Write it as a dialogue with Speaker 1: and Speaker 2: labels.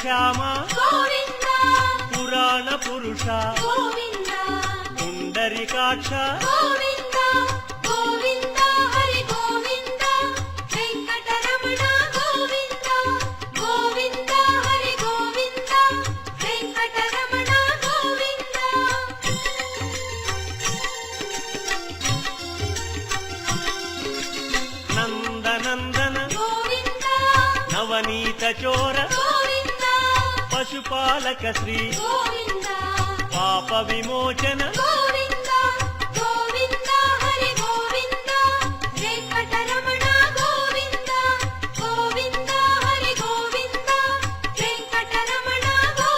Speaker 1: శ్యామ
Speaker 2: గోవింద
Speaker 1: పురాణ పురుష
Speaker 2: గోవింద
Speaker 1: పుండరీకాక్ష
Speaker 2: గోవింద గోవింద హరి గోవింద వెంకటరమణ గోవింద గోవింద హరి గోవింద వెంకటరమణ గోవింద
Speaker 1: నందనందన
Speaker 2: గోవింద
Speaker 1: నవనీత చోర
Speaker 2: గోవింద
Speaker 1: పశుపాలక శ్రీ
Speaker 2: గోవింద
Speaker 1: పాప విమోచన
Speaker 2: గోవింద